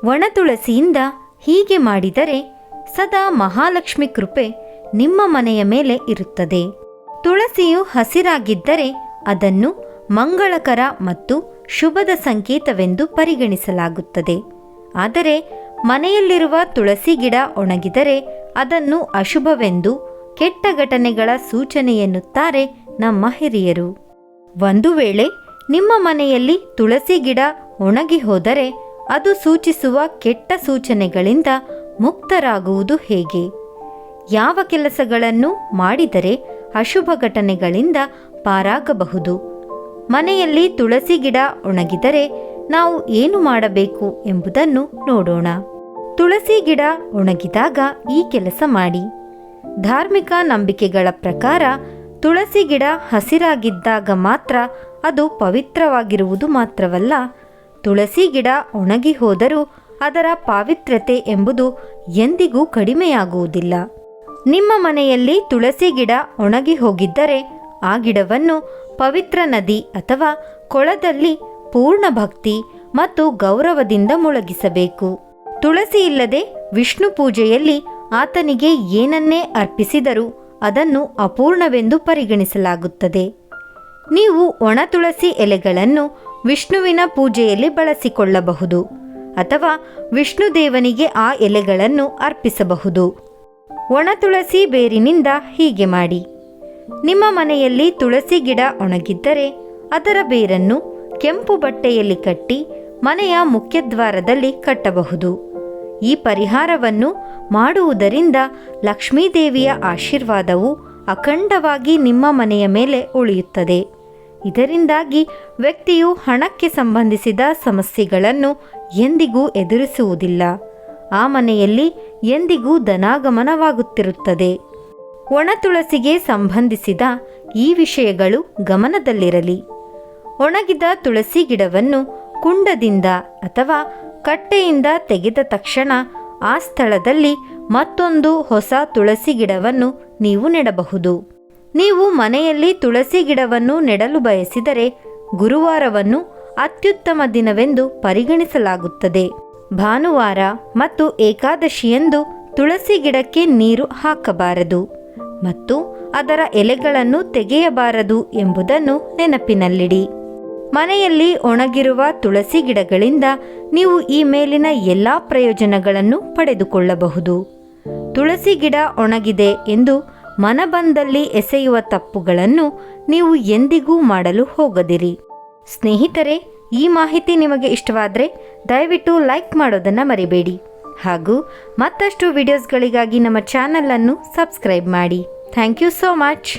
ಒಣ ತುಳಸಿಯಿಂದ ಹೀಗೆ ಮಾಡಿದರೆ ಸದಾ ಮಹಾಲಕ್ಷ್ಮಿ ಕೃಪೆ ನಿಮ್ಮ ಮನೆಯ ಮೇಲೆ ಇರುತ್ತದೆ. ತುಳಸಿಯು ಹಸಿರಾಗಿದ್ದರೆ ಅದನ್ನು ಮಂಗಳಕರ ಮತ್ತು ಶುಭದ ಸಂಕೇತವೆಂದು ಪರಿಗಣಿಸಲಾಗುತ್ತದೆ. ಆದರೆ ಮನೆಯಲ್ಲಿರುವ ತುಳಸಿ ಗಿಡ ಒಣಗಿದರೆ ಅದನ್ನು ಅಶುಭವೆಂದು, ಕೆಟ್ಟ ಘಟನೆಗಳ ಸೂಚನೆ ಎನ್ನುತ್ತಾರೆ ನಮ್ಮ ಹಿರಿಯರು. ಒಂದು ವೇಳೆ ನಿಮ್ಮ ಮನೆಯಲ್ಲಿ ತುಳಸಿ ಗಿಡ ಒಣಗಿ ಹೋದರೆ ಅದು ಸೂಚಿಸುವ ಕೆಟ್ಟ ಸೂಚನೆಗಳಿಂದ ಮುಕ್ತರಾಗುವುದು ಹೇಗೆ? ಯಾವ ಕೆಲಸಗಳನ್ನು ಮಾಡಿದರೆ ಅಶುಭ ಘಟನೆಗಳಿಂದ ಪಾರಾಗಬಹುದು? ಮನೆಯಲ್ಲಿ ತುಳಸಿ ಗಿಡ ಒಣಗಿದರೆ ನಾವು ಏನು ಮಾಡಬೇಕು ಎಂಬುದನ್ನು ನೋಡೋಣ. ತುಳಸಿ ಗಿಡ ಒಣಗಿದಾಗ ಈ ಕೆಲಸ ಮಾಡಿ. ಧಾರ್ಮಿಕ ನಂಬಿಕೆಗಳ ಪ್ರಕಾರ ತುಳಸಿ ಗಿಡ ಹಸಿರಾಗಿದ್ದಾಗ ಮಾತ್ರ ಅದು ಪವಿತ್ರವಾಗಿರುವುದು ಮಾತ್ರವಲ್ಲ, ತುಳಸಿ ಗಿಡ ಒಣಗಿ ಹೋದರೂ ಅದರ ಪಾವಿತ್ರ್ಯತೆ ಎಂಬುದು ಎಂದಿಗೂ ಕಡಿಮೆಯಾಗುವುದಿಲ್ಲ. ನಿಮ್ಮ ಮನೆಯಲ್ಲಿ ತುಳಸಿ ಗಿಡ ಒಣಗಿ ಹೋಗಿದ್ದರೆ ಆ ಗಿಡವನ್ನು ಪವಿತ್ರ ನದಿ ಅಥವಾ ಕೊಳದಲ್ಲಿ ಪೂರ್ಣ ಭಕ್ತಿ ಮತ್ತು ಗೌರವದಿಂದ ಮುಳುಗಿಸಬೇಕು. ತುಳಸಿ ಇಲ್ಲದೆ ವಿಷ್ಣು ಪೂಜೆಯಲ್ಲಿ ಆತನಿಗೆ ಏನನ್ನೇ ಅರ್ಪಿಸಿದರೂ ಅದನ್ನು ಅಪೂರ್ಣವೆಂದು ಪರಿಗಣಿಸಲಾಗುತ್ತದೆ. ನೀವು ಒಣ ತುಳಸಿ ಎಲೆಗಳನ್ನು ವಿಷ್ಣುವಿನ ಪೂಜೆಯಲ್ಲಿ ಬಳಸಿಕೊಳ್ಳಬಹುದು ಅಥವಾ ವಿಷ್ಣುದೇವನಿಗೆ ಆ ಎಲೆಗಳನ್ನು ಅರ್ಪಿಸಬಹುದು. ಒಣ ತುಳಸಿ ಬೇರಿನಿಂದ ಹೀಗೆ ಮಾಡಿ. ನಿಮ್ಮ ಮನೆಯಲ್ಲಿ ತುಳಸಿ ಗಿಡ ಒಣಗಿದ್ದರೆ ಅದರ ಬೇರನ್ನು ಕೆಂಪು ಬಟ್ಟೆಯಲ್ಲಿ ಕಟ್ಟಿ ಮನೆಯ ಮುಖ್ಯದ್ವಾರದಲ್ಲಿ ಕಟ್ಟಬಹುದು. ಈ ಪರಿಹಾರವನ್ನು ಮಾಡುವುದರಿಂದ ಲಕ್ಷ್ಮೀದೇವಿಯ ಆಶೀರ್ವಾದವು ಅಖಂಡವಾಗಿ ನಿಮ್ಮ ಮನೆಯ ಮೇಲೆ ಉಳಿಯುತ್ತದೆ. ಇದರಿಂದಾಗಿ ವ್ಯಕ್ತಿಯು ಹಣಕ್ಕೆ ಸಂಬಂಧಿಸಿದ ಸಮಸ್ಯೆಗಳನ್ನು ಎಂದಿಗೂ ಎದುರಿಸುವುದಿಲ್ಲ. ಆ ಮನೆಯಲ್ಲಿ ಎಂದಿಗೂ ಧನಾಗಮನವಾಗುತ್ತಿರುತ್ತದೆ. ಒಣ ತುಳಸಿಗೆ ಸಂಬಂಧಿಸಿದ ಈ ವಿಷಯಗಳು ಗಮನದಲ್ಲಿರಲಿ. ಒಣಗಿದ ತುಳಸಿ ಗಿಡವನ್ನು ಕುಂಡದಿಂದ ಅಥವಾ ಕಟ್ಟೆಯಿಂದ ತೆಗೆದ ತಕ್ಷಣ ಆ ಸ್ಥಳದಲ್ಲಿ ಮತ್ತೊಂದು ಹೊಸ ತುಳಸಿ ಗಿಡವನ್ನು ನೀವು ನೆಡಬಹುದು. ನೀವು ಮನೆಯಲ್ಲಿ ತುಳಸಿ ಗಿಡವನ್ನು ನೆಡಲು ಬಯಸಿದರೆ ಗುರುವಾರವನ್ನು ಅತ್ಯುತ್ತಮ ದಿನವೆಂದು ಪರಿಗಣಿಸಲಾಗುತ್ತದೆ. ಭಾನುವಾರ ಮತ್ತು ಏಕಾದಶಿಯಂದು ತುಳಸಿ ಗಿಡಕ್ಕೆ ನೀರು ಹಾಕಬಾರದು ಮತ್ತು ಅದರ ಎಲೆಗಳನ್ನು ತೆಗೆಯಬಾರದು ಎಂಬುದನ್ನು ನೆನಪಿನಲ್ಲಿಡಿ. ಮನೆಯಲ್ಲಿ ಒಣಗಿರುವ ತುಳಸಿ ಗಿಡಗಳಿಂದ ನೀವು ಈ ಮೇಲಿನ ಎಲ್ಲ ಪ್ರಯೋಜನಗಳನ್ನು ಪಡೆದುಕೊಳ್ಳಬಹುದು. ತುಳಸಿ ಗಿಡ ಒಣಗಿದೆ ಎಂದು ಮನಬಂದಲ್ಲಿ ಎಸೆಯುವ ತಪ್ಪುಗಳನ್ನು ನೀವು ಎಂದಿಗೂ ಮಾಡಲು ಹೋಗದಿರಿ. ಸ್ನೇಹಿತರೆ, ಈ ಮಾಹಿತಿ ನಿಮಗೆ ಇಷ್ಟವಾದರೆ ದಯವಿಟ್ಟು ಲೈಕ್ ಮಾಡೋದನ್ನು ಮರಿಬೇಡಿ ಹಾಗೂ ಮತ್ತಷ್ಟು ವಿಡಿಯೋಸ್ಗಳಿಗಾಗಿ ನಮ್ಮ ಚಾನಲನ್ನು ಸಬ್ಸ್ಕ್ರೈಬ್ ಮಾಡಿ. Thank you so much.